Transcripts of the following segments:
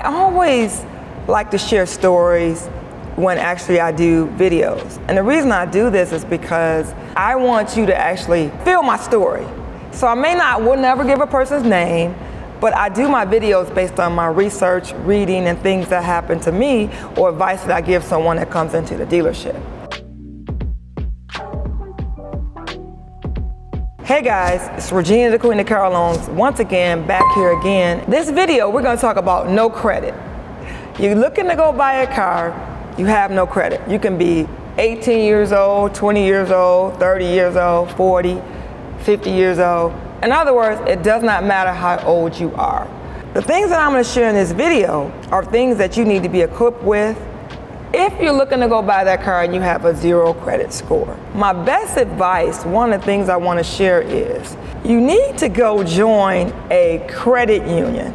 always like to share stories when actually I do videos. And the reason I do this is because I want you to actually feel my story. So I will never give a person's name, but I do my videos based on my research, reading, and things that happen to me, or advice that I give someone that comes into the dealership. Hey guys, it's Regina, the Queen of Car Loans, once again, back here again. This video, we're gonna talk about no credit. You're looking to go buy a car, you have no credit. You can be 18 years old, 20 years old, 30 years old, 40, 50 years old. In other words, it does not matter how old you are. The things that I'm gonna share in this video are things that you need to be equipped with if you're looking to go buy that car and you have a 0 credit score. My best advice, one of the things I want to share is, you need to go join a credit union.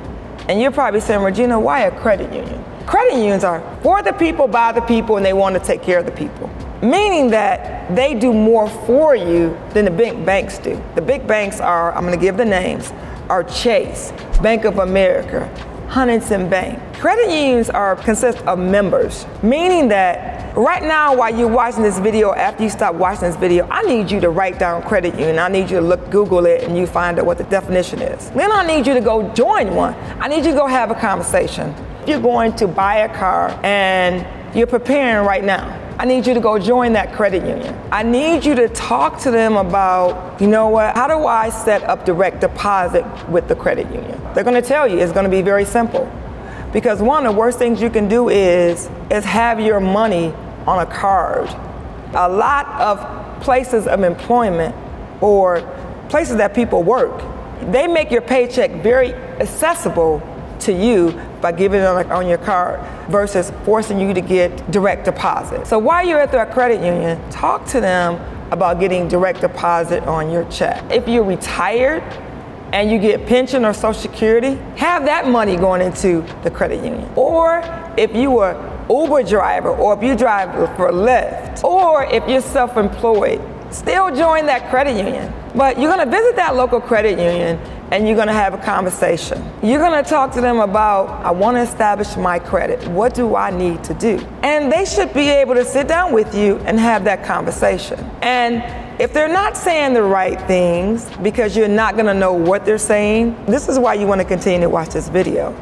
And you're probably saying, Regina, why a credit union? Credit unions are for the people, by the people, and they want to take care of the people. Meaning that they do more for you than the big banks do. The big banks are, I'm going to give the names, are Chase, Bank of America, Huntington Bank. Credit unions consist of members, meaning that right now while you're watching this video, after you stop watching this video, I need you to write down credit union. I need you to Google it and you find out what the definition is. Then I need you to go join one. I need you to go have a conversation. If you're going to buy a car and you're preparing right now, I need you to go join that credit union. I need you to talk to them about, you know what, how do I set up direct deposit with the credit union? They're gonna tell you it's gonna be very simple. Because one of the worst things you can do is have your money on a card. A lot of places of employment or places that people work, they make your paycheck very accessible to you by giving it on your card versus forcing you to get direct deposit. So while you're at their credit union, talk to them about getting direct deposit on your check. If you're retired and you get pension or Social Security, have that money going into the credit union. Or if you were Uber driver, or if you drive for Lyft, or if you're self-employed, still join that credit union. But you're gonna visit that local credit union and you're gonna have a conversation. You're gonna talk to them about, I wanna establish my credit. What do I need to do? And they should be able to sit down with you and have that conversation. And if they're not saying the right things, because you're not gonna know what they're saying, this is why you wanna continue to watch this video.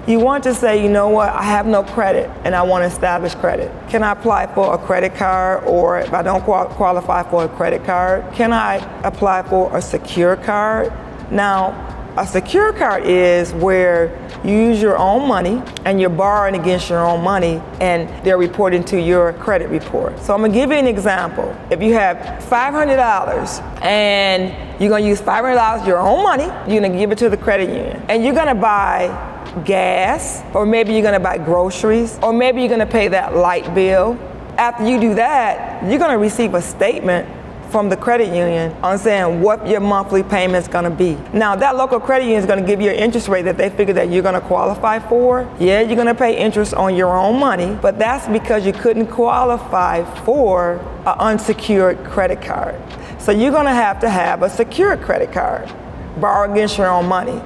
You want to say, you know what, I have no credit and I want to establish credit. Can I apply for a credit card? Or if I don't qualify for a credit card, can I apply for a secure card? Now, a secure card is where you use your own money and you're borrowing against your own money and they're reporting to your credit report. So I'm gonna give you an example. If you have $500 and you're gonna use $500 your own money, you're gonna give it to the credit union and you're gonna buy gas, or maybe you're gonna buy groceries, or maybe you're gonna pay that light bill. After you do that, you're gonna receive a statement from the credit union on saying what your monthly payment's gonna be. Now that local credit union is gonna give you an interest rate that they figure that you're gonna qualify for. Yeah, you're gonna pay interest on your own money, but that's because you couldn't qualify for an unsecured credit card. So you're gonna have to have a secured credit card, borrow against your own money.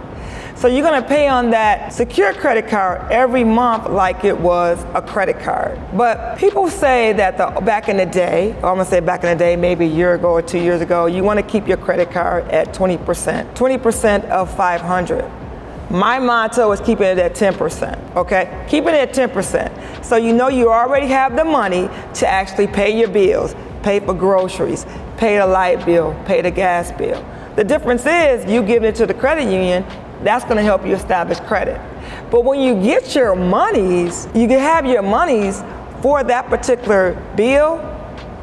So you're gonna pay on that secure credit card every month like it was a credit card. But people say that back in the day, or I'm gonna say back in the day, maybe a year ago or 2 years ago, you wanna keep your credit card at 20%, 20% of 500. My motto is keeping it at 10%, okay? Keeping it at 10%. So you know you already have the money to actually pay your bills, pay for groceries, pay the light bill, pay the gas bill. The difference is you give it to the credit union, that's gonna help you establish credit. But when you get your monies, you can have your monies for that particular bill,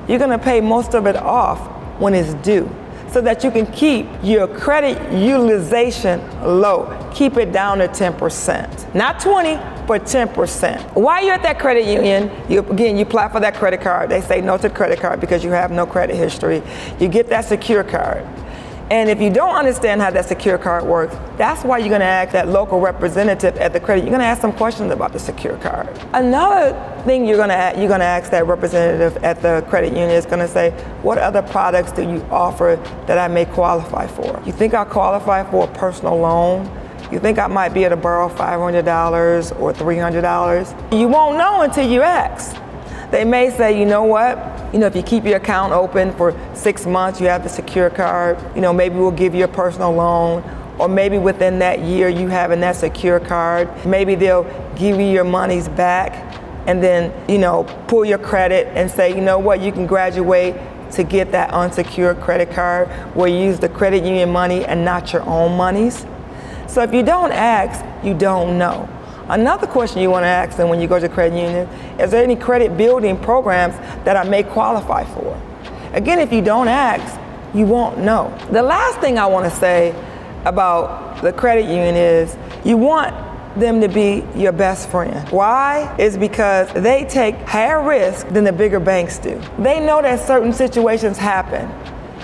you're gonna pay most of it off when it's due, so that you can keep your credit utilization low. Keep it down to 10%. Not 20, but 10%. While you're at that credit union, you apply for that credit card. They say no to the credit card because you have no credit history. You get that secure card. And if you don't understand how that secure card works, that's why you're gonna ask that local representative at the credit. You're gonna ask some questions about the secure card. Another thing you're gonna ask that representative at the credit union is gonna say, what other products do you offer that I may qualify for? You think I qualify for a personal loan? You think I might be able to borrow $500 or $300? You won't know until you ask. They may say, you know what? If you keep your account open for 6 months, you have the secure card, maybe we'll give you a personal loan, or maybe within that year you having that secure card, maybe they'll give you your monies back and then, pull your credit and say, you know what, you can graduate to get that unsecured credit card where you use the credit union money and not your own monies. So if you don't ask, you don't know. Another question you want to ask them when you go to credit union, is there any credit building programs that I may qualify for? Again, if you don't ask, you won't know. The last thing I want to say about the credit union is you want them to be your best friend. Why? It's because they take higher risk than the bigger banks do. They know that certain situations happen.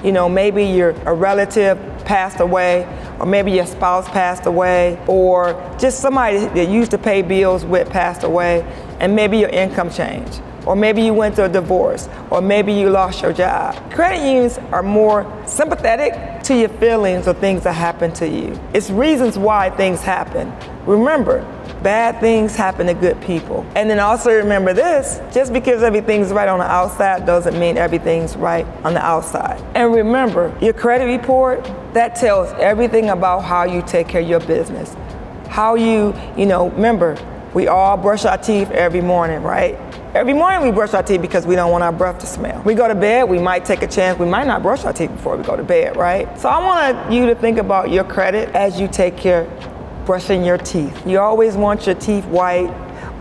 Maybe a relative passed away, or maybe your spouse passed away, or just somebody that used to pay bills with passed away, and maybe your income changed, or maybe you went through a divorce, or maybe you lost your job. Credit unions are more sympathetic to your feelings or things that happen to you. It's reasons why things happen. Remember, bad things happen to good people. And then also remember this, just because everything's right on the outside doesn't mean everything's right on the outside. And remember, your credit report, that tells everything about how you take care of your business. How remember, we all brush our teeth every morning, right? Every morning we brush our teeth because we don't want our breath to smell. We go to bed, we might take a chance, we might not brush our teeth before we go to bed, right? So I want you to think about your credit as you take care of brushing your teeth. You always want your teeth white,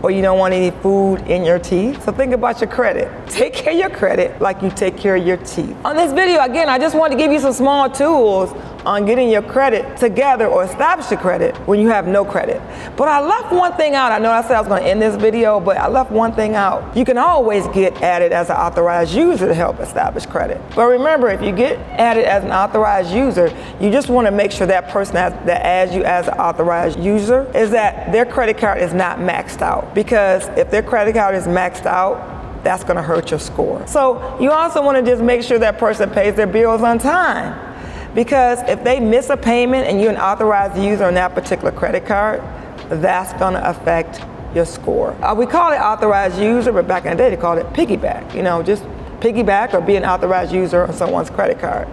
or you don't want any food in your teeth. So think about your credit. Take care of your credit like you take care of your teeth. On this video, again, I just want to give you some small tools on getting your credit together or establish your credit when you have no credit. But I left one thing out. I know I said I was going to end this video, but I left one thing out. You can always get added as an authorized user to help establish credit. But remember, if you get added as an authorized user, you just want to make sure that person that adds you as an authorized user is that their credit card is not maxed out. Because if their credit card is maxed out, that's going to hurt your score. So you also want to just make sure that person pays their bills on time. Because if they miss a payment and you're an authorized user on that particular credit card, that's going to affect your score. We call it authorized user, but back in the day they called it piggyback. Just piggyback or be an authorized user on someone's credit card.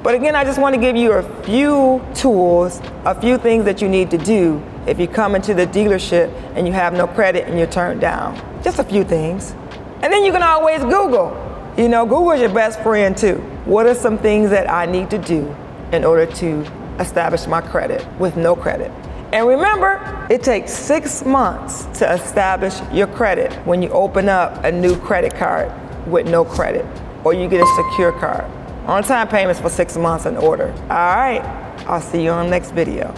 But again, I just want to give you a few tools, a few things that you need to do if you come into the dealership and you have no credit and you're turned down. Just a few things. And then you can always Google. Google is your best friend too. What are some things that I need to do in order to establish my credit with no credit? And remember, it takes 6 months to establish your credit when you open up a new credit card with no credit, or you get a secure card. On-time payments for 6 months in order. All right, I'll see you on the next video.